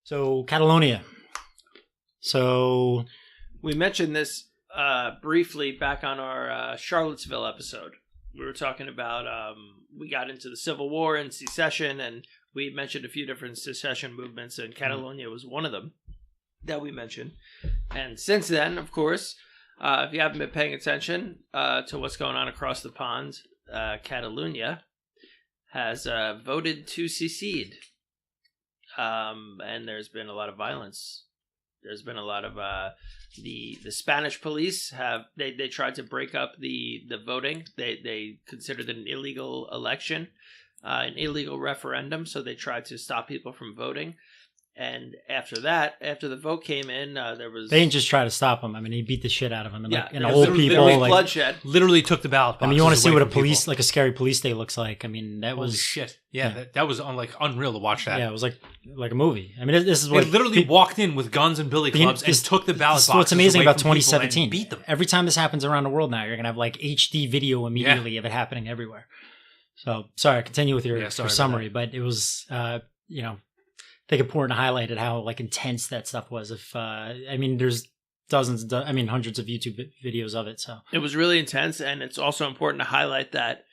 So Catalonia. So we mentioned this briefly back on our Charlottesville episode. We were talking about we got into the Civil War and secession, and we mentioned a few different secession movements, and Catalonia was one of them that we mentioned. And since then, of course, if you haven't been paying attention to what's going on across the pond, Catalonia has voted to secede. And there's been a lot of violence. There's been a lot of the Spanish police they tried to break up the voting. They considered it an illegal election, an illegal referendum. So they tried to stop people from voting. And after the vote came in, there was... They didn't just try to stop him. I mean, he beat the shit out of him. And, yeah, and old people... bloodshed. Literally took the ballot boxes. I mean, you want to see what a police, like a scary police day looks like. I mean, that was... Holy shit. Yeah, that was unreal to watch that. Yeah, it was like a movie. I mean, this is what... They literally walked in with guns and billy clubs and took the ballot boxes. What's amazing away about from 2017. beat them. Every time this happens around the world now, you're going to have like HD video immediately of it happening everywhere. So, sorry, continue with your summary. But it was, I think important to highlight it how like intense that stuff was. There's hundreds of YouTube videos of it. So it was really intense, and it's also important to highlight that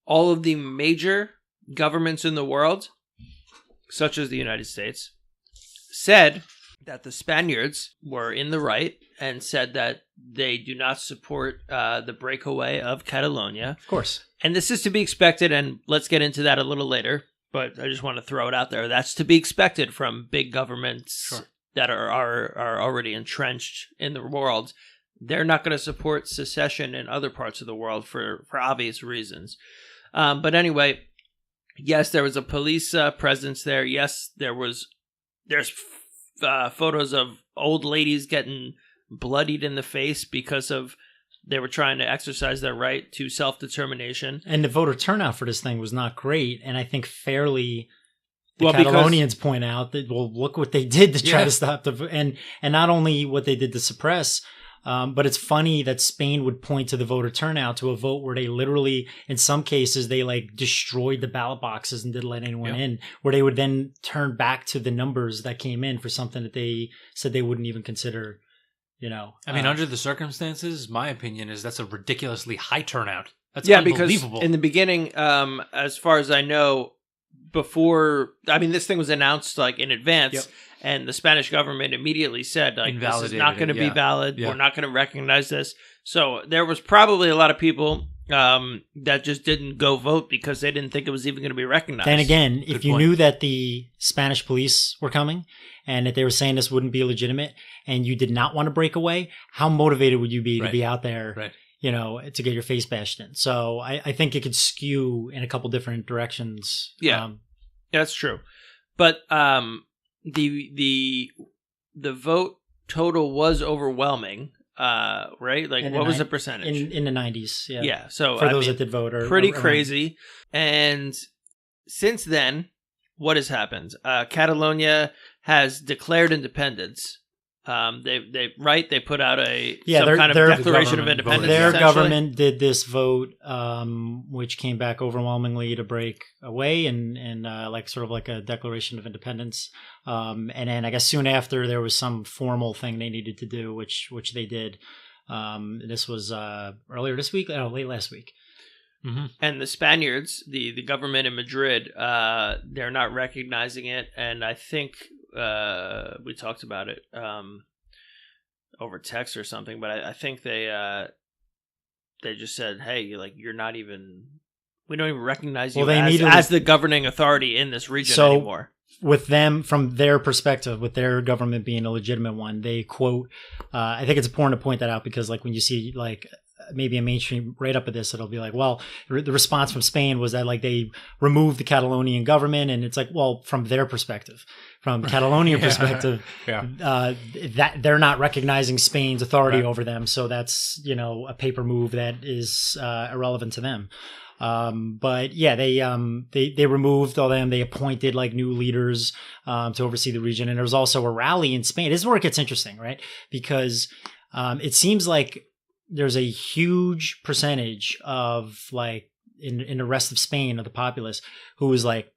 all of the major governments in the world, such as the United States, said that the Spaniards were in the right and said that they do not support the breakaway of Catalonia. Of course. And this is to be expected, and let's get into that a little later. But I just want to throw it out there. That's to be expected from big governments that are already entrenched in the world. They're not going to support secession in other parts of the world for obvious reasons. But anyway, yes, there was a police presence there. Yes, there's photos of old ladies getting bloodied in the face because of they were trying to exercise their right to self-determination. And the voter turnout for this thing was not great. And I think fairly the Catalonians point out that, look what they did to try to stop and not only what they did to suppress, but it's funny that Spain would point to the voter turnout to a vote where they literally, in some cases, they like destroyed the ballot boxes and didn't let anyone in, where they would then turn back to the numbers that came in for something that they said they wouldn't even consider. Under the circumstances, my opinion is that's a ridiculously high turnout. That's because unbelievable. in the beginning, as far as I know, this thing was announced like in advance, and the Spanish government immediately said like this is not going to be valid. We're not going to recognize this. So there was probably a lot of people that just didn't go vote because they didn't think it was even going to be recognized. And again, if you knew that the Spanish police were coming and that they were saying this wouldn't be legitimate and you did not want to break away, how motivated would you be to be out there, to get your face bashed in? So I think it could skew in a couple different directions. Yeah, that's true. But the vote total was overwhelming. Right? Like, what was the percentage? In the 90s, yeah. Yeah, so for those that did vote. Pretty crazy. And since then, what has happened? Catalonia has declared independence. They put out some kind of declaration of independence. Their government did this vote, which came back overwhelmingly to break away and sort of like a declaration of independence. And then I guess soon after there was some formal thing they needed to do, which they did. This was earlier this week, late last week. Mm-hmm. And the Spaniards, the government in Madrid, they're not recognizing it, and I think we talked about it over text or something, but I think they just said, "Hey, like we don't even recognize you as the governing authority in this region anymore." With them, from their perspective, with their government being a legitimate one, they quote. I think it's important to point that out because, like, when you see like maybe a mainstream write-up of this, it'll be like, well, the response from Spain was that like they removed the Catalonian government, and it's like, well, from their perspective, from Catalonian perspective, that they're not recognizing Spain's authority over them, so that's a paper move that is irrelevant to them. But yeah, they removed all them. They appointed like new leaders to oversee the region, and there was also a rally in Spain. This is where it gets interesting, right? Because it seems like there's a huge percentage of like in the rest of Spain of the populace who is like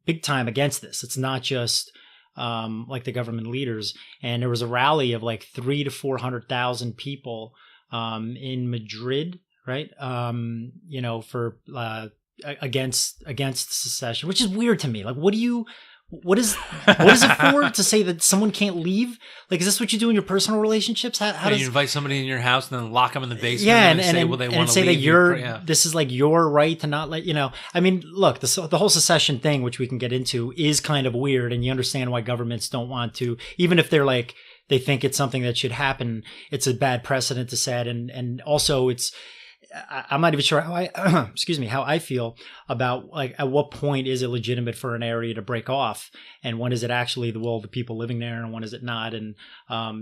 big time against this. It's not just like the government leaders. And there was a rally of like 300,000 to 400,000 people in Madrid, right? You know, for against secession, which is weird to me. Like, what is it for? To say that someone can't leave? Like, is this what you do in your personal relationships? How does you invite somebody in your house and then lock them in the basement? Yeah, and say, well, they want to say leave. that this is like your right to not let, you know. I mean, look, the whole secession thing, which we can get into, is kind of weird, and you understand why governments don't want to, even if they're like, they think it's something that should happen. It's a bad precedent to set, and also I'm not even sure how how I feel about, like, at what point is it legitimate for an area to break off, and when is it actually the will of the people living there, and when is it not? And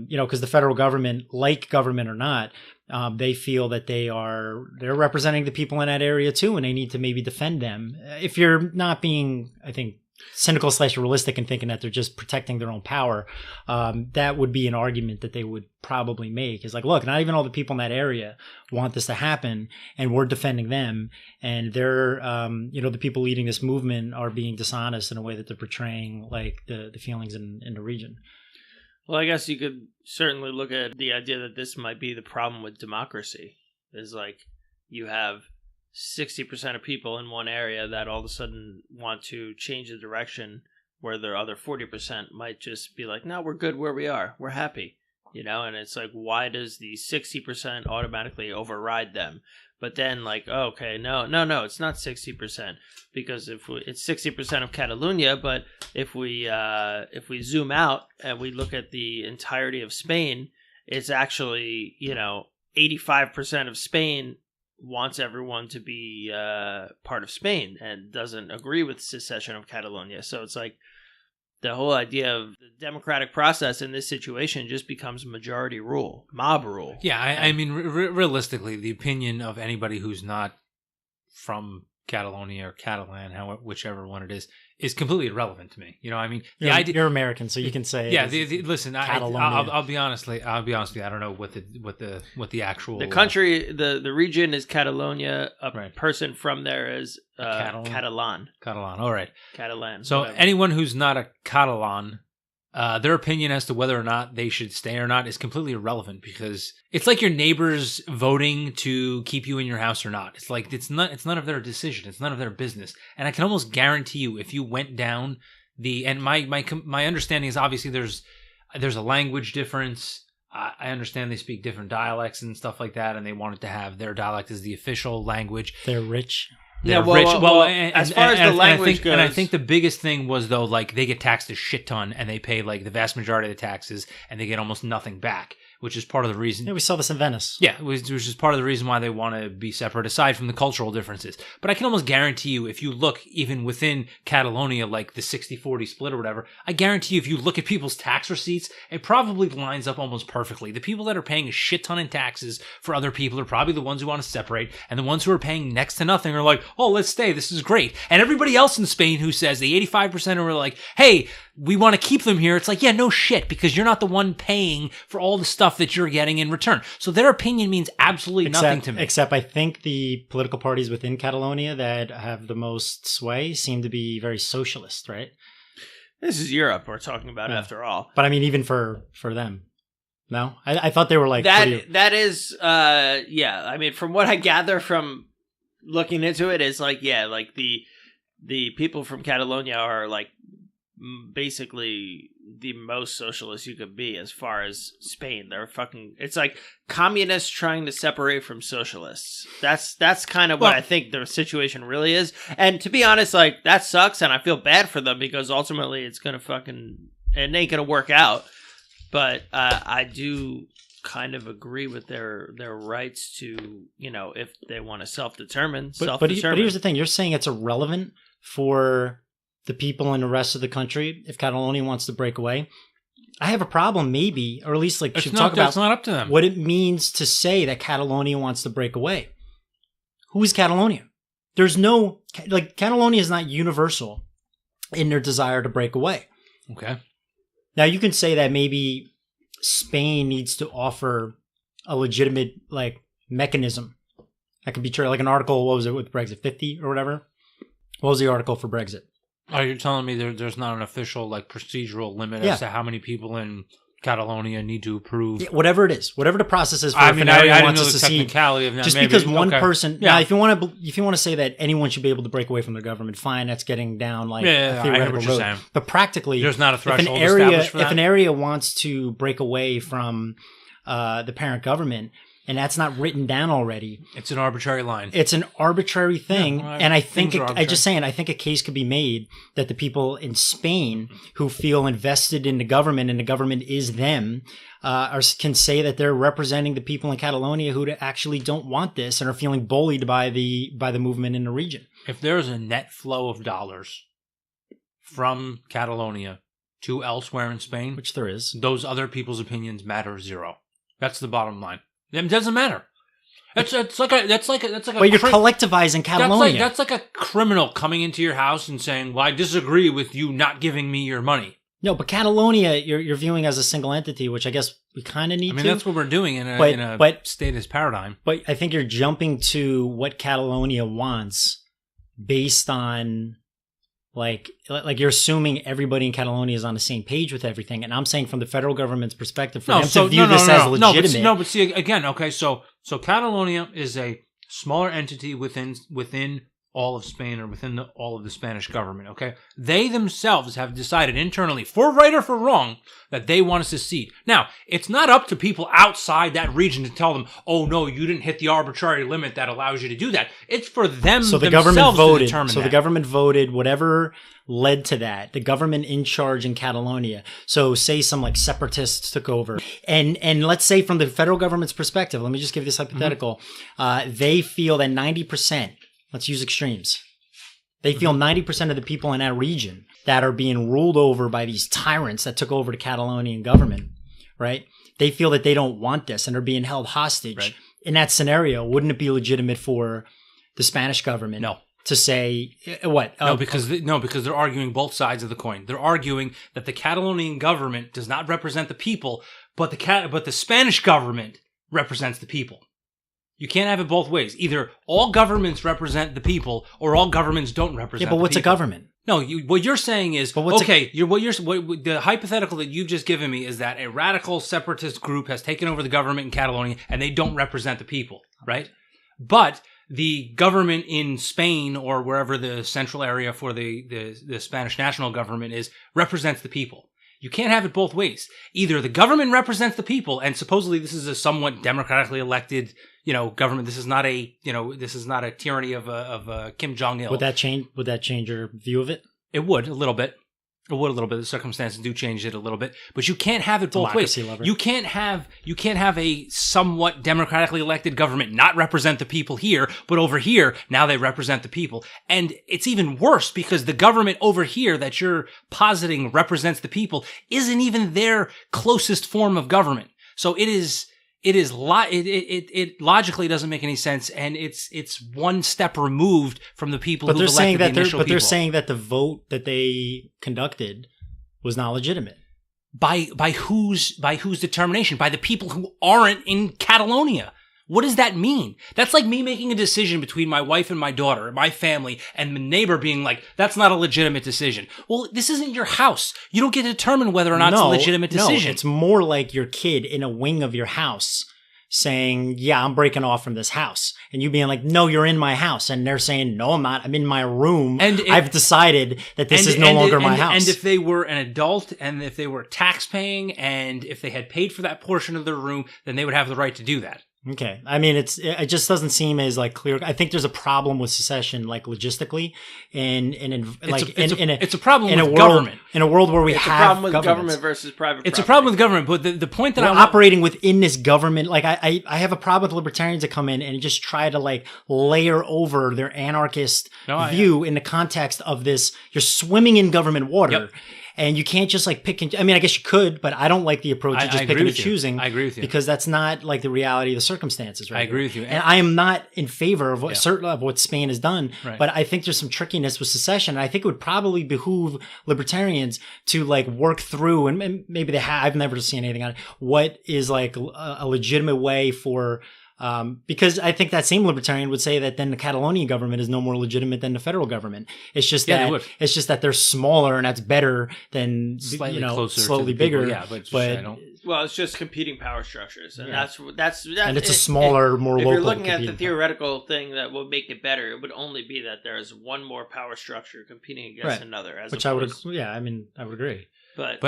you know, because the federal government, like government or not, they feel that they're representing the people in that area too, and they need to maybe defend them. If you're not being, I think, cynical / realistic and thinking that they're just protecting their own power, that would be an argument that they would probably make. Is like, look, not even all the people in that area want this to happen, and we're defending them, and they're, you know, the people leading this movement are being dishonest in a way that they're portraying like the feelings in the region. Well, I guess you could certainly look at the idea that this might be the problem with democracy. Is like, you have 60% of people in one area that all of a sudden want to change the direction, where the other 40% might just be like, no, we're good where we are. We're happy. You know, and it's like, why does the 60% automatically override them? But then, like, oh, okay, no, it's not 60%, because it's 60% of Catalonia, but if we zoom out and we look at the entirety of Spain, it's actually, you know, 85% of Spain wants everyone to be part of Spain and doesn't agree with secession of Catalonia. So it's like the whole idea of the democratic process in this situation just becomes majority rule, mob rule. Yeah, I mean, realistically, the opinion of anybody who's not from Catalonia or Catalan, whichever one it is completely irrelevant to me. You know, I mean, you're American, so you can say. Yeah, listen, I'll be honest with you. I don't know what the actual country, the region is Catalonia. A person from there is Catalan. Catalan, all right. Catalan. So whatever. Anyone who's not a Catalan, their opinion as to whether or not they should stay or not is completely irrelevant, because it's like your neighbors voting to keep you in your house or not. It's like, it's none of their decision. It's none of their business. And I can almost guarantee you, if you went down and my understanding is, obviously there's a language difference. I understand they speak different dialects and stuff like that, and they wanted to have their dialect as the official language. They're rich. They're rich. As far as the language goes, and I think the biggest thing was, though, like, they get taxed a shit ton, and they pay like the vast majority of the taxes, and they get almost nothing back, which is part of the reason. Yeah, we saw this in Venice. Yeah, which is part of the reason why they want to be separate, aside from the cultural differences. But I can almost guarantee you, if you look even within Catalonia, like the 60-40 split or whatever, I guarantee you, if you look at people's tax receipts, it probably lines up almost perfectly. The people that are paying a shit ton in taxes for other people are probably the ones who want to separate, and the ones who are paying next to nothing are like, oh, let's stay, this is great. And everybody else in Spain who says, the 85% are like, hey, we want to keep them here. It's like, yeah, no shit, because you're not the one paying for all the stuff that you're getting in return. So their opinion means absolutely nothing to me. Except I think the political parties within Catalonia that have the most sway seem to be very socialist, right? This is Europe we're talking about, after all. But I mean, even for them. No? I thought they were like... That is, yeah. I mean, from what I gather from looking into it, is like, yeah, like the people from Catalonia are like basically the most socialist you could be as far as Spain. They're fucking, it's like communists trying to separate from socialists. That's kind of what I think the situation really is. And to be honest, like, that sucks, and I feel bad for them, because ultimately it ain't gonna work out. But I do kind of agree with their rights to, you know, if they want to self-determine. But here's the thing. You're saying it's irrelevant for the people in the rest of the country if Catalonia wants to break away. I have a problem, maybe, or at least like should talk about. It's not up to them. What it means to say that Catalonia wants to break away. Who is Catalonia? There's no, like, Catalonia is not universal in their desire to break away. Okay. Now you can say that maybe Spain needs to offer a legitimate, like, mechanism that could be true. Like an article, what was it with Brexit, 50 or whatever? What was the article for Brexit? Are you telling me there's not an official like procedural limit Yeah. as to how many people in Catalonia need to approve? Yeah, whatever it is, whatever the process is for I if mean, an area I didn't wants know to the secede. technicality of that. Just Maybe. because one Okay. person, Yeah. now, if you want to say that anyone should be able to break away from their government, fine, that's getting down like Yeah, a I hear theoretical what you're road. saying. But practically, There's not a if an threshold area established for if that? an area wants to break away from the parent government, and that's not written down already, It's an arbitrary line. it's an arbitrary thing. Yeah, well, and I think things are I just saying, I think a case could be made that the people in Spain who feel invested in the government and the government is them can say that they're representing the people in Catalonia who actually don't want this and are feeling bullied by the movement in the region. If there's a net flow of dollars from Catalonia to elsewhere in Spain, Which there is. those other people's opinions matter zero. That's the bottom line. It doesn't matter. That's like a But you're collectivizing Catalonia. That's like a criminal coming into your house and saying, "Well, I disagree with you not giving me your money." No, but Catalonia, you're viewing as a single entity, which I guess we kind of need I mean, to. that's what we're doing in a statist paradigm. But I think you're jumping to what Catalonia wants based on like you're assuming everybody in Catalonia is on the same page with everything. And I'm saying from the federal government's perspective, for them to view this as legitimate. But see, again, okay, so Catalonia is a smaller entity within all of Spain or within all of the Spanish government, okay? They themselves have decided internally, for right or for wrong, that they want to secede. Now, it's not up to people outside that region to tell them, oh, no, you didn't hit the arbitrary limit that allows you to do that. It's for them So the themselves government voted. to determine So that. the government voted whatever led to that. The government in charge in Catalonia. So say some like separatists took over, and let's say from the federal government's perspective, let me just give this hypothetical. They feel that 90%. Let's use extremes. They feel 90% of the people in that region that are being ruled over by these tyrants that took over the Catalonian government, right? They feel that they don't want this and are being held hostage. Right. In that scenario, wouldn't it be legitimate for the Spanish government No. to say what? No, because they're arguing both sides of the coin. They're arguing that the Catalonian government does not represent the people, but the Spanish government represents the people. You can't have it both ways. Either all governments represent the people, or all governments don't represent. Yeah, but what's the a people. government? No, what you're saying is But what's the hypothetical that you've just given me is that a radical separatist group has taken over the government in Catalonia and they don't represent the people, right? But the government in Spain or wherever the central area for the Spanish national government is represents the people. You can't have it both ways. Either the government represents the people, and supposedly this is a somewhat democratically elected, government. This is not a tyranny of Kim Jong-il. Would that change your view of it? It would a little bit. It would a little bit. The circumstances do change it a little bit, but you can't have it both ways. Democracy lover. You can't have a somewhat democratically elected government not represent the people here, but over here now they represent the people. And it's even worse because the government over here that you're positing represents the people isn't even their closest form of government. So it logically doesn't make any sense, and it's one step removed from the people who elected the initial people. They're saying that the vote that they conducted was not legitimate. By whose determination? By the people who aren't in Catalonia. What does that mean? That's like me making a decision between my wife and my daughter, my family, and the neighbor being like, that's not a legitimate decision. Well, this isn't your house. You don't get to determine whether or not it's a legitimate decision. No, it's more like your kid in a wing of your house saying, yeah, I'm breaking off from this house. And you being like, no, you're in my house. And they're saying, no, I'm not. I'm in my room. And I've decided that this is no longer my house. And if they were an adult and if they were tax paying and if they had paid for that portion of their room, then they would have the right to do that. Okay. I mean, it just doesn't seem as like clear. I think there's a problem with secession, like logistically, it's a problem with government. In a world where we it's have a problem with governments. government versus private. It's a problem with government, but the point that we're I'm operating within this government. Like I have a problem with libertarians that come in and just try to like layer over their anarchist view in the context of this. You're swimming in government water. Yep. And you can't just like pick and, I mean, I guess you could, but I don't like the approach of just picking and choosing. I agree with you. Because that's not like the reality of the circumstances, right? I agree with you. And I am not in favor of what Spain has done, right. But I think there's some trickiness with secession. And I think it would probably behoove libertarians to like work through, and maybe they have, I've never seen anything on it, what is like a legitimate way for Because I think that same libertarian would say that then the Catalonian government is no more legitimate than the federal government. It's just that they're smaller and that's better than Slightly closer slowly to the bigger. people. Yeah, but well, it's just competing power structures, and that's and it's a smaller, more local. If you're looking at the theoretical thing that would make it better, it would only be that there's one more power structure competing against another. Which I would agree. But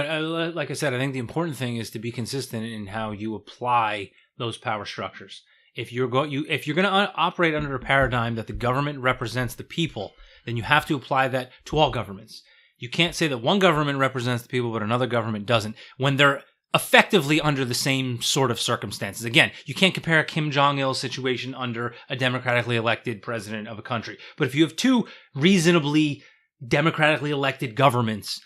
like I said, I think the important thing is to be consistent in how you apply those power structures. If you're going to operate under a paradigm that the government represents the people, then you have to apply that to all governments. You can't say that one government represents the people, but another government doesn't, when they're effectively under the same sort of circumstances. Again, you can't compare a Kim Jong-il situation under a democratically elected president of a country. But if you have two reasonably democratically elected governments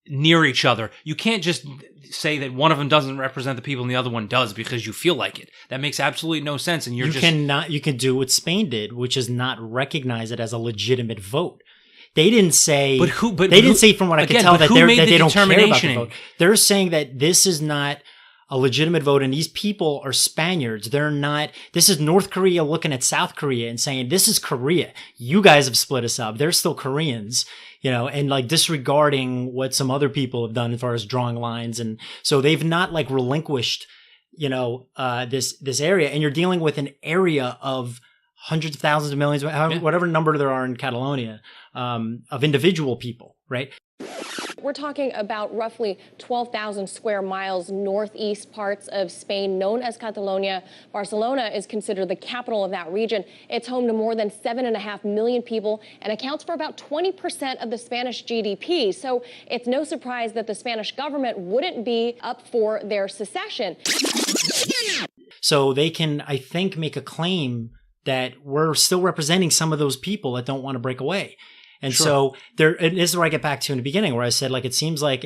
near each other, you can't just say that one of them doesn't represent the people and the other one does because you feel like it. That makes absolutely no sense. And you can do what Spain did, which is not recognize it as a legitimate vote. They didn't say, didn't say from what I can tell that they don't care about the vote. They're saying that this is not a legitimate vote, and these people are Spaniards. They're not. This is North Korea looking at South Korea and saying, "This is Korea. You guys have split us up. They're still Koreans." And like disregarding what some other people have done as far as drawing lines. And so they've not like relinquished, this area. And you're dealing with an area of hundreds of thousands of millions, whatever number there are in Catalonia, of individual people, right? We're talking about roughly 12,000 square miles northeast parts of Spain, known as Catalonia. Barcelona is considered the capital of that region. It's home to more than 7.5 million people and accounts for about 20% of the Spanish GDP. So it's no surprise that the Spanish government wouldn't be up for their secession. So they can, I think, make a claim that we're still representing some of those people that don't want to break away. And so and this is where I get back to in the beginning where I said, like, it seems like,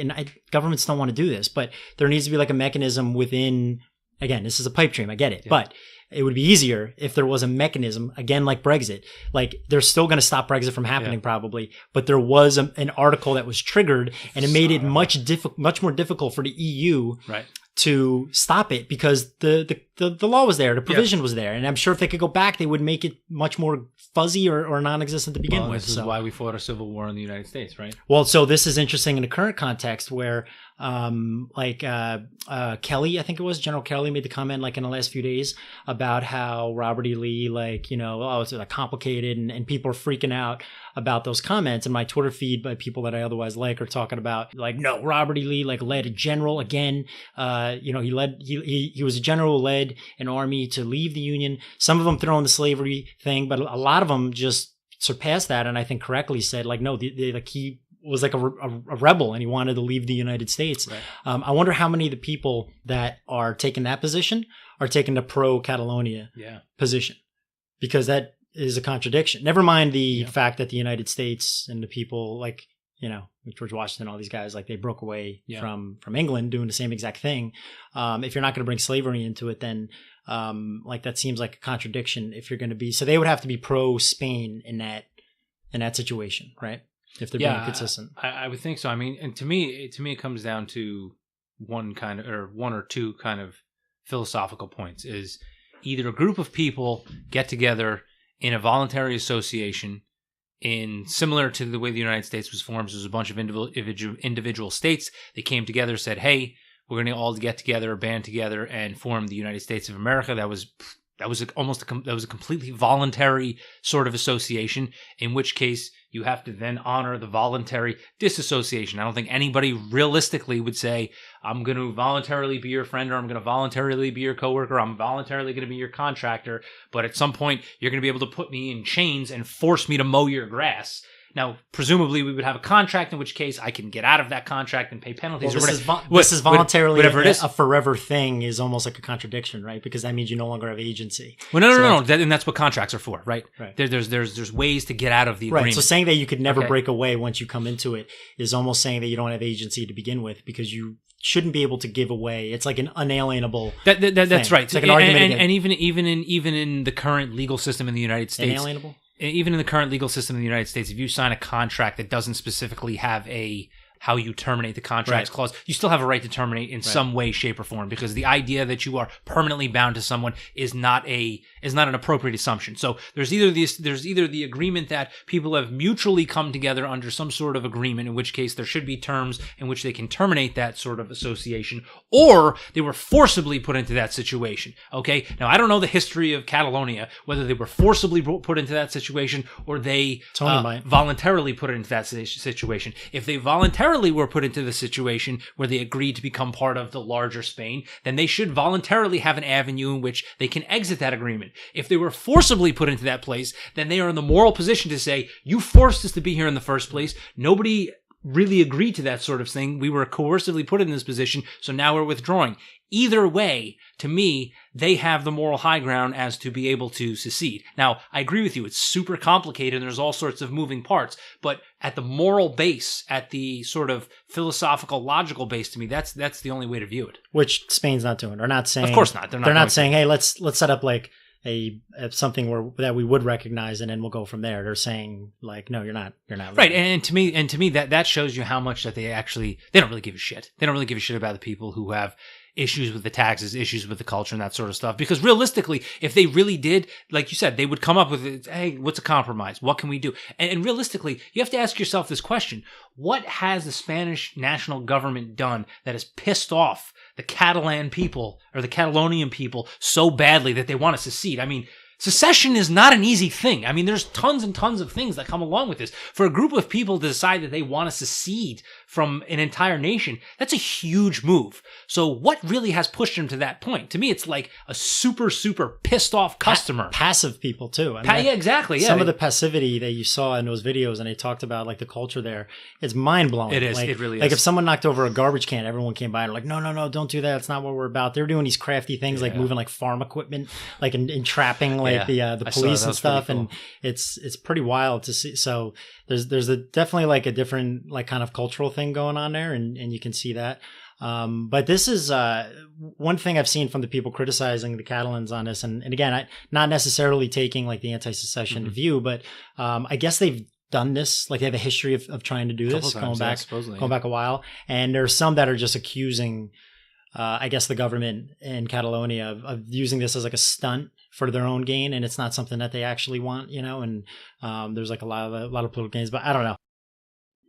governments don't want to do this, but there needs to be like a mechanism within, again, this is a pipe dream, I get it, but it would be easier if there was a mechanism, again, like Brexit. Like, they're still going to stop Brexit from happening probably, but there was an article that was triggered and it made it much more difficult for the EU to stop it because the law was there, the provision was there. And I'm sure if they could go back, they would make it much more fuzzy or non-existent to begin with. This is why we fought a civil war in the United States, right? Well, so this is interesting in the current context where Kelly, I think it was, General Kelly made the comment like in the last few days about how Robert E. Lee, it's like complicated and people are freaking out about those comments. And my Twitter feed by people that I otherwise like are talking about like, no, Robert E. Lee led a general again. He was a general who led an army to leave the Union. Some of them throwing the slavery thing, but a lot of them just surpassed that. And I think correctly said like, no, he was like a rebel and he wanted to leave the United States. Right. I wonder how many of the people that are taking that position are taking the pro-Catalonia position, because that is a contradiction. Never mind the fact that the United States and the people like, George Washington, all these guys, like they broke away from England doing the same exact thing. If you're not going to bring slavery into it, then that seems like a contradiction if you're going to be, so they would have to be pro-Spain in that situation, right? If they're being consistent. I would think so. I mean, and to me it comes down to one or two kind of philosophical points. Is either a group of people get together in a voluntary association similar to the way the United States was formed. So there's a bunch of individual states. They came together, said, hey, we're going to all get together, band together and form the United States of America. That was a completely voluntary sort of association, in which case you have to then honor the voluntary disassociation. I don't think anybody realistically would say, I'm going to voluntarily be your friend, or I'm going to voluntarily be your coworker, or I'm voluntarily going to be your contractor, but at some point you're going to be able to put me in chains and force me to mow your grass. Now, presumably, we would have a contract, in which case I can get out of that contract and pay penalties. Well, this is voluntarily whatever it is. A forever thing is almost like a contradiction, right? Because that means you no longer have agency. Well, no. And that's what contracts are for, right? There's ways to get out of the agreement. Right. So saying that you could never break away once you come into it is almost saying that you don't have agency to begin with, because you shouldn't be able to give away. It's like an unalienable. That's right. It's like an argument. And even in the current legal system in the United States, inalienable. Even in the current legal system in the United States, if you sign a contract that doesn't specifically have a how you terminate the contracts clause. You still have a right to terminate in some way, shape, or form, because the idea that you are permanently bound to someone is not an appropriate assumption. So there's either the agreement that people have mutually come together under some sort of agreement, in which case there should be terms in which they can terminate that sort of association, or they were forcibly put into that situation. Okay, now I don't know the history of Catalonia, whether they were forcibly put into that situation or they voluntarily put it into that situation. If they voluntarily were put into the situation where they agreed to become part of the larger Spain, then they should voluntarily have an avenue in which they can exit that agreement. If they were forcibly put into that place, then they are in the moral position to say, you forced us to be here in the first place. Nobody really agreed to that sort of thing. We were coercively put in this position, so now we're withdrawing. Either way, to me, they have the moral high ground as to be able to secede. Now, I agree with you. It's super complicated and there's all sorts of moving parts. But at the moral base, at the sort of philosophical, logical base, to me, that's the only way to view it. Which Spain's not doing. They're not saying. Of course not. They're not saying, hey, let's set up like a something that we would recognize and then we'll go from there. They're saying like, no, you're not right. And to me that shows you how much that they don't really give a shit. They don't really give a shit about the people who have issues with the taxes, issues with the culture and that sort of stuff. Because realistically, if they really did, like you said, they would come up with, hey, what's a compromise? What can we do? And realistically, you have to ask yourself this question. What has the Spanish national government done that has pissed off the Catalan people or the Catalonian people so badly that they want to secede? I mean, secession is not an easy thing. I mean, there's tons and tons of things that come along with this. For a group of people to decide that they want to secede from an entire nation, that's a huge move. So what really has pushed them to that point? To me, it's like a super, super pissed off customer. Passive people too. I mean, yeah, exactly. Yeah. Some of the passivity that you saw in those videos and they talked about like the culture there, it's mind blowing. It is. Like, it really is. Like if someone knocked over a garbage can, everyone came by and like, no, don't do that. It's not what we're about. They're doing these crafty things like moving like farm equipment, like in trapping like the police and stuff. Cool. And it's pretty wild to see. So there's definitely like a different like kind of cultural thing going on there. And you can see that. But this is one thing I've seen from the people criticizing the Catalans on this. And again, not necessarily taking like the anti-secession view, but I guess they've done this. Like they have a history of trying to do this going back a while. And there's some that are just accusing, I guess, the government in Catalonia of using this as like a stunt for their own gain. And it's not something that they actually want, you know, and there's like a lot of political gains, but I don't know.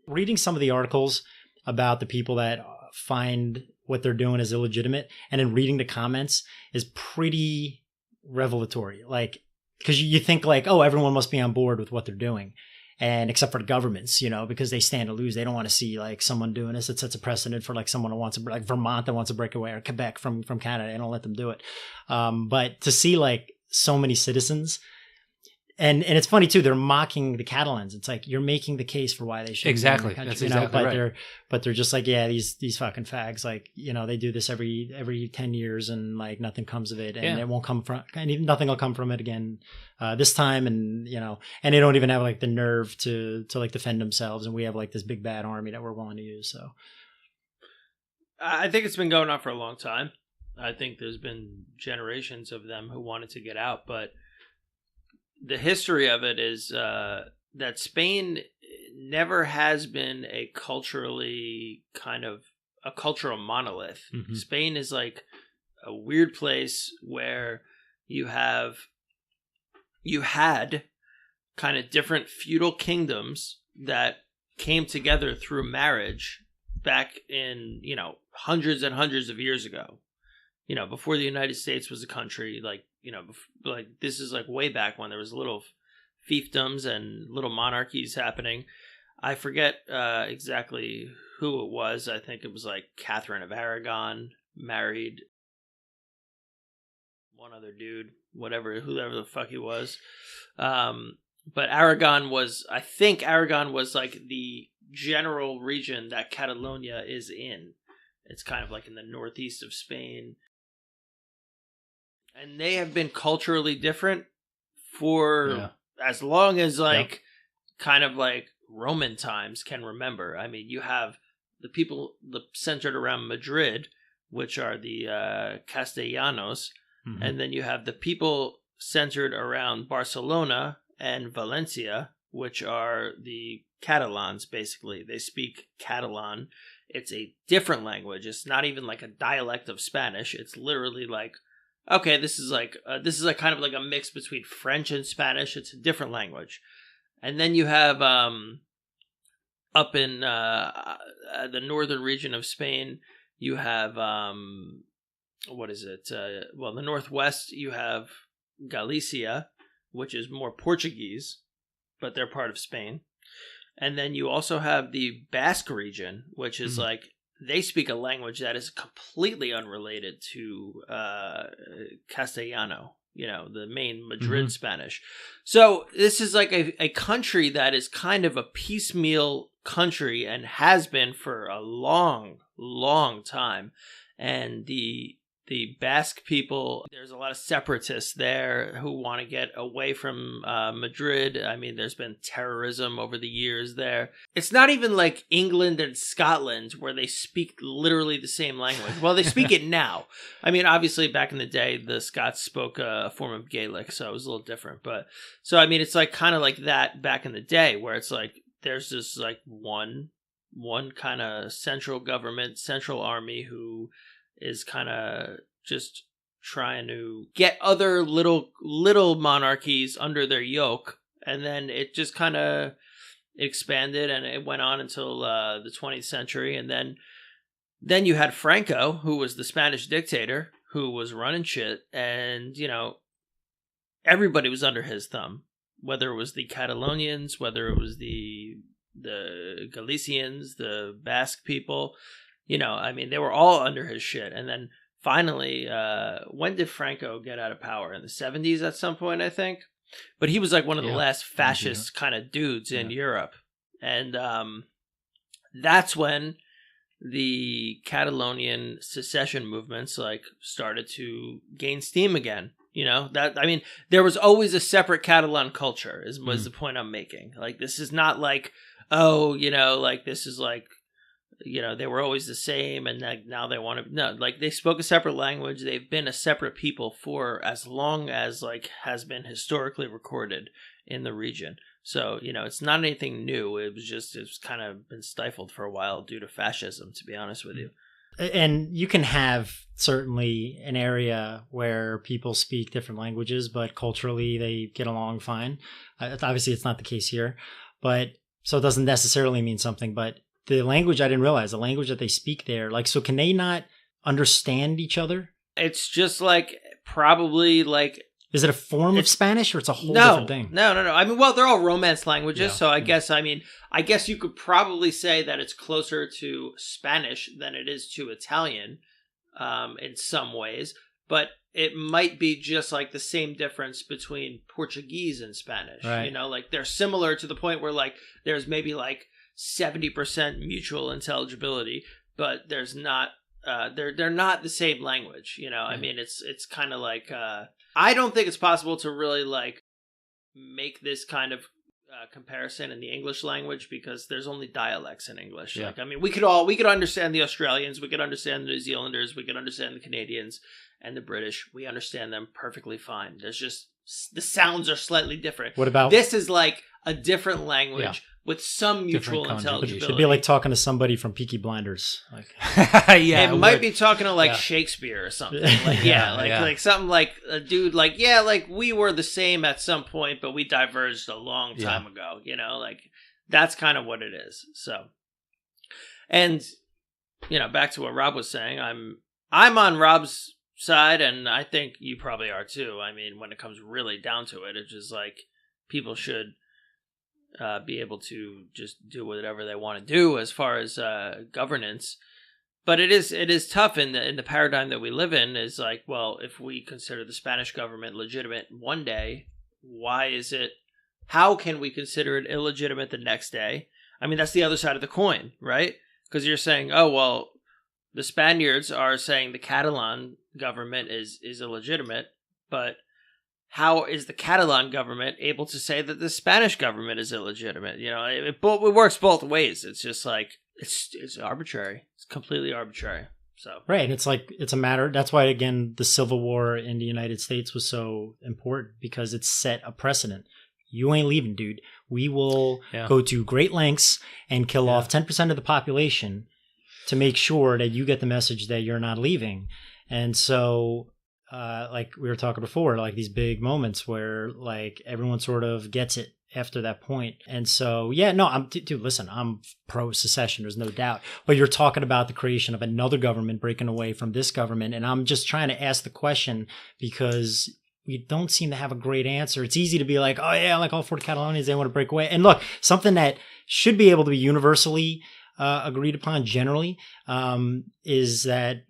Reading some of the articles about the people that find what they're doing is illegitimate and then reading the comments is pretty revelatory. Like, because you think like, oh, everyone must be on board with what they're doing. And except for the governments, you know, because they stand to lose. They don't want to see like someone doing this. It sets a precedent for like someone who wants to, like Vermont that wants to break away, or Quebec from Canada. They don't let them do it. But to see like so many citizens, and it's funny too, they're mocking the Catalans. It's like you're making the case for why they should exactly. Be in the country, that's you know? exactly right. But they're just like, yeah, these fucking fags, like, you know, they do this every 10 years and like nothing comes of it, and it won't come from, and nothing will come from it again this time, and you know, and they don't even have like the nerve to like defend themselves, and we have like this big bad army that we're willing to use. So I think it's been going on for a long time. I think there's been generations of them who wanted to get out, but the history of it is that Spain never has been a culturally kind of a cultural monolith. Mm-hmm. Spain is like a weird place where you had kind of different feudal kingdoms that came together through marriage back in, you know, hundreds and hundreds of years ago. You know, before the United States was a country, like, you know, like this is like way back when there was little fiefdoms and little monarchies happening. I forget exactly who it was. I think it was like Catherine of Aragon married one other dude, whoever the fuck he was. But Aragon was like the general region that Catalonia is in. It's kind of like in the northeast of Spain. And they have been culturally different for as long as like kind of like Roman times can remember. I mean, you have the people centered around Madrid, which are the Castellanos, and then you have the people centered around Barcelona and Valencia, which are the Catalans, basically. They speak Catalan. It's a different language. It's not even like a dialect of Spanish. It's literally like, okay, this is like kind of like a mix between French and Spanish. It's a different language. And then you have up in the northern region of Spain, you have what is it? Well, the northwest, you have Galicia, which is more Portuguese, but they're part of Spain. And then you also have the Basque region, which is like, they speak a language that is completely unrelated to Castellano, the main Madrid Spanish. So this is like a country that is kind of a piecemeal country and has been for a long, long time. And the Basque people, there's a lot of separatists there who want to get away from Madrid. I mean, there's been terrorism over the years there. It's not even like England and Scotland where they speak literally the same language. Well, they speak it now. I mean, obviously back in the day, the Scots spoke a form of Gaelic, so it was a little different. But so, I mean, it's like kind of like that back in the day where it's like there's this like one kind of central government, central army who is kind of just trying to get other little monarchies under their yoke, and then it just kind of expanded, and it went on until the 20th century, and then you had Franco, who was the Spanish dictator, who was running shit, and everybody was under his thumb, whether it was the Catalonians, whether it was the Galicians, the Basque people. I mean, they were all under his shit. And then finally, when did Franco get out of power? In the 70s at some point, I think. But he was like one of the last fascist kind of dudes in Europe. And that's when the Catalonian secession movements like started to gain steam again. There was always a separate Catalan culture was the point I'm making. Like, this is not like, this is like, they were always the same, and now they want to. No, like, they spoke a separate language. They've been a separate people for as long as like has been historically recorded in the region. So it's not anything new. It's kind of been stifled for a while due to fascism, to be honest with you. And you can have certainly an area where people speak different languages, but culturally they get along fine. Obviously, it's not the case here, but so it doesn't necessarily mean something. But the language, I didn't realize the language that they speak there. Like, so can they not understand each other? It's just like probably like. Is it a form of Spanish, or it's a whole different thing? No. I mean, well, they're all Romance languages, so I guess you could probably say that it's closer to Spanish than it is to Italian, in some ways. But it might be just like the same difference between Portuguese and Spanish. Right. Like they're similar to the point where like there's maybe like 70% mutual intelligibility, but there's not. They're not the same language. I mean, it's kind of like. I don't think it's possible to really like make this kind of comparison in the English language because there's only dialects in English. Yeah. Like, I mean, we could understand the Australians, we could understand the New Zealanders, we could understand the Canadians and the British. We understand them perfectly fine. There's just the sounds are slightly different. What about this? Is like a different language with some mutual intelligibility. It'd be like talking to somebody from Peaky Blinders. Like, it might be talking to like Shakespeare or something. Like, like something like a dude like, like we were the same at some point, but we diverged a long time ago. Like that's kind of what it is. So, and back to what Rob was saying, I'm on Rob's side, and I think you probably are too. I mean, when it comes really down to it, it's just like people should be able to just do whatever they want to do as far as governance. But it is tough in the paradigm that we live in. Is like, well, if we consider the Spanish government legitimate one day, how can we consider it illegitimate the next day? I mean, that's the other side of the coin, right? Because you're saying, oh, well, the Spaniards are saying the Catalan government is illegitimate, but how is the Catalan government able to say that the Spanish government is illegitimate? It works both ways. It's just like, it's arbitrary. It's completely arbitrary. So right. It's like, it's a matter. That's why, again, the Civil War in the United States was so important, because it set a precedent. you ain't leaving, dude. We will go to great lengths and kill off 10% of the population to make sure that you get the message that you're not leaving. And so, like we were talking before, like these big moments where like everyone sort of gets it after that point. And so, dude, listen, I'm pro secession. There's no doubt. But you're talking about the creation of another government breaking away from this government. And I'm just trying to ask the question because we don't seem to have a great answer. It's easy to be like, oh yeah, like all 40 Catalonians, they want to break away. And look, something that should be able to be universally agreed upon generally is that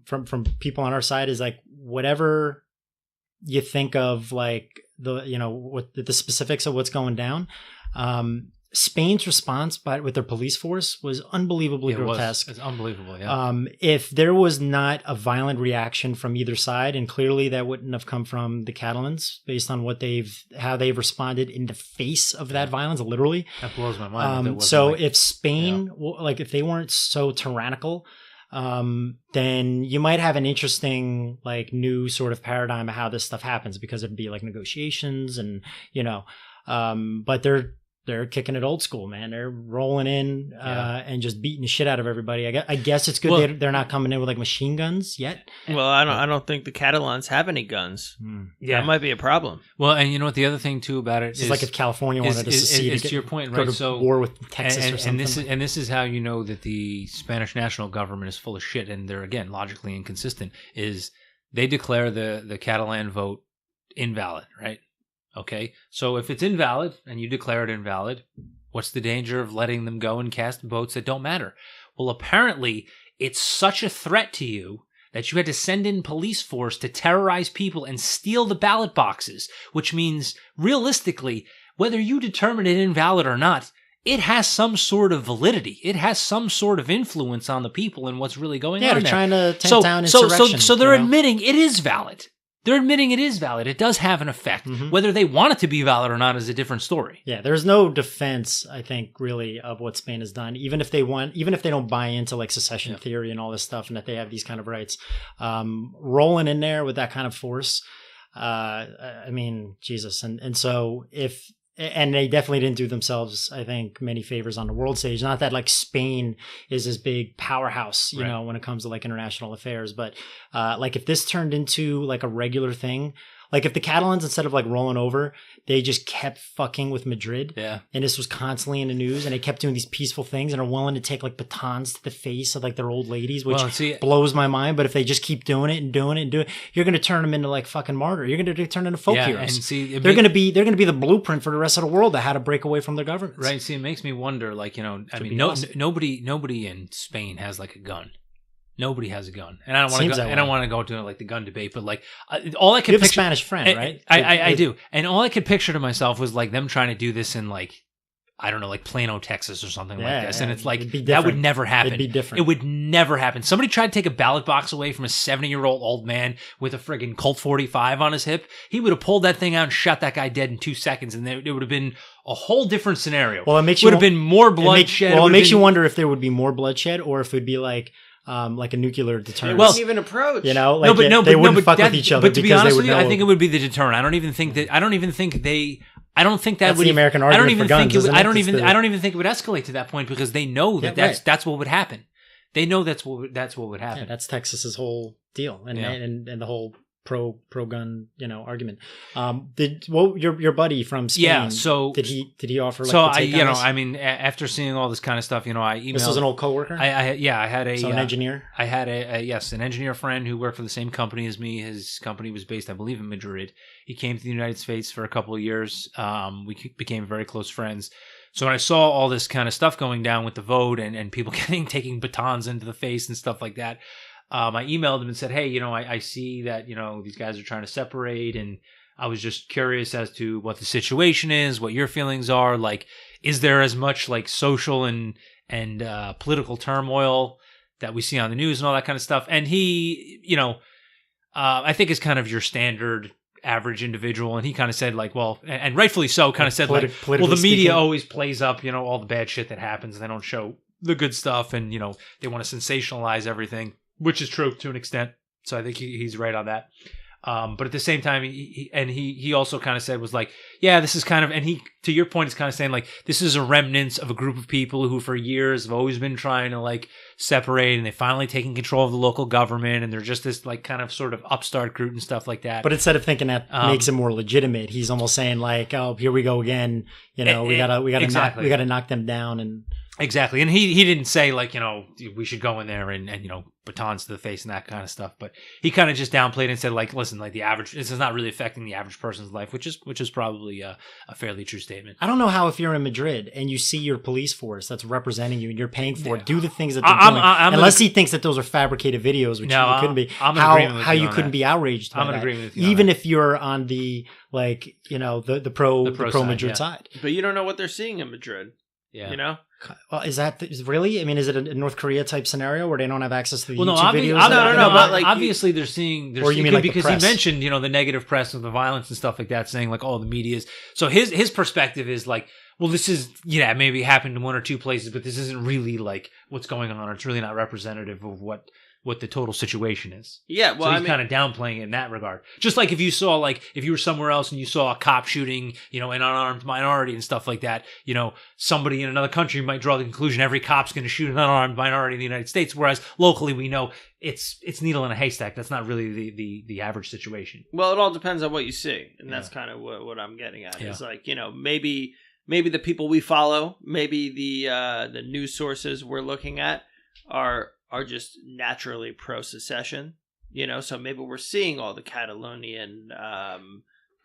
from people on our side is like whatever you think of like what the specifics of what's going down. Spain's response with their police force was unbelievably grotesque. It's unbelievable. Yeah. If there was not a violent reaction from either side, and clearly that wouldn't have come from the Catalans based on how they've responded in the face of that violence, literally. That blows my mind. So if Spain, like if they weren't so tyrannical, then you might have an interesting like new sort of paradigm of how this stuff happens, because it'd be like negotiations and but they're kicking it old school, man. They're rolling in and just beating the shit out of everybody. I guess it's good they're not coming in with like machine guns yet. Well, I don't think the Catalans have any guns. Yeah, that might be a problem. Well, and you know what the other thing too about it is like if California wanted to secede, to your point, go right? to So war with Texas or something. And this is how you know that the Spanish national government is full of shit, and they're again logically inconsistent. Is they declare the Catalan vote invalid, right? Okay, so if it's invalid and you declare it invalid, what's the danger of letting them go and cast votes that don't matter? Well, apparently it's such a threat to you that you had to send in police force to terrorize people and steal the ballot boxes, which means realistically, whether you determine it invalid or not, it has some sort of validity. It has some sort of influence on the people and what's really going on there. Yeah, they're trying to tamp down insurrection. So they're admitting it is valid. They're admitting it is valid. It does have an effect. Mm-hmm. Whether they want it to be valid or not is a different story. Yeah, there's no defense, I think, really, of what Spain has done. Even if they don't buy into like secession theory and all this stuff, and that they have these kind of rights, rolling in there with that kind of force, I mean, Jesus. And so and they definitely didn't do themselves, I think, many favors on the world stage. Not that like Spain is this big powerhouse, you know, when it comes to like international affairs. But like if this turned into like a regular thing, like if the Catalans, instead of like rolling over, they just kept fucking with Madrid. Yeah. And this was constantly in the news, and they kept doing these peaceful things and are willing to take like batons to the face of like their old ladies, which blows my mind. But if they just keep doing it and doing it and doing it, you're going to turn them into like fucking martyr. You're going to turn into folk heroes. And see, they're going to be the blueprint for the rest of the world of how to break away from their governments. Right. See, it makes me wonder, like, you know, I mean, nobody in Spain has like a gun. Nobody has a gun, and I don't want to go to like the gun debate, but like all I could picture, a Spanish friend, right? I do, and all I could picture to myself was like them trying to do this in like, I don't know, like Plano, Texas, or something like this, and it's like that would never happen. It'd be different. It would never happen. Somebody tried to take a ballot box away from a 70-year-old old man with a friggin' Colt 45 on his hip. He would have pulled that thing out and shot that guy dead in 2 seconds, and it would have been a whole different scenario. Well, it would have been more bloodshed. It makes you wonder if there would be more bloodshed, or if it would be like a nuclear deterrent. Well, even approach. You know, like they wouldn't fuck with each other. But to be honest with you, I think it would be the deterrent. I don't think that would the American argument for guns. I don't even think it would escalate to that point, because they know that that's what would happen. They know that's what would happen. Yeah, that's Texas's whole deal, and the whole pro gun, you know, argument. Your buddy from Spain? Yeah. So did he offer? Like, so I mean, after seeing all this kind of stuff, you know, I emailed. This was an old coworker. I had an engineer. I had an engineer friend who worked for the same company as me. His company was based, I believe, in Madrid. He came to the United States for a couple of years. We became very close friends. So when I saw all this kind of stuff going down with the vote and people taking batons into the face and stuff like that, I emailed him and said, hey, you know, I see that, you know, these guys are trying to separate, and I was just curious as to what the situation is, what your feelings are. Like, is there as much like social and political turmoil that we see on the news and all that kind of stuff? And he, you know, I think is kind of your standard average individual, and he kind of said like, well, and rightfully so, kind of said like, well, the media always plays up, you know, all the bad shit that happens. They don't show the good stuff, and, you know, they want to sensationalize everything, which is true to an extent. So I think he's right on that. But at the same time, he also kind of said was like, yeah, this is kind of, and he, to your point, is kind of saying like, this is a remnant of a group of people who for years have always been trying to like separate, and they finally taking control of the local government, and they're just this like kind of sort of upstart group and stuff like that. But instead of thinking that makes it more legitimate, he's almost saying like, oh, here we go again. You know, we gotta knock them down. And exactly. And he didn't say like, you know, we should go in there and you know, batons to the face and that kind of stuff. But he kind of just downplayed and said like, listen, like this is not really affecting the average person's life, which is probably a fairly true statement. I don't know how if you're in Madrid and you see your police force that's representing you and you're paying for it, do the things that they're doing. Unless he thinks that those are fabricated videos, which you couldn't be. How you couldn't be outraged by I'm in that. agreement with you. Even if you're on the like, you know, the pro Madrid side. But you don't know what they're seeing in Madrid. Yeah. You know? Well, is really? I mean, is it a North Korea type scenario where they don't have access to the YouTube videos? No. But like, obviously, they're seeing. Or you mean like because he mentioned, you know, the negative press of the violence and stuff like that, saying like, oh, the media's. So his perspective is like, well, this is maybe happened in one or two places, but this isn't really like what's going on. Or it's really not representative of what the total situation is. Yeah, well, so he's kind of downplaying it in that regard. Just like if you were somewhere else and you saw a cop shooting, you know, an unarmed minority and stuff like that, you know, somebody in another country might draw the conclusion every cop's going to shoot an unarmed minority in the United States, whereas locally we know it's needle in a haystack. That's not really the average situation. Well, it all depends on what you see, and that's kind of what I'm getting at. Is like, you know, maybe the people we follow, maybe the news sources we're looking at are just naturally pro-secession, you know, so maybe we're seeing all the Catalonian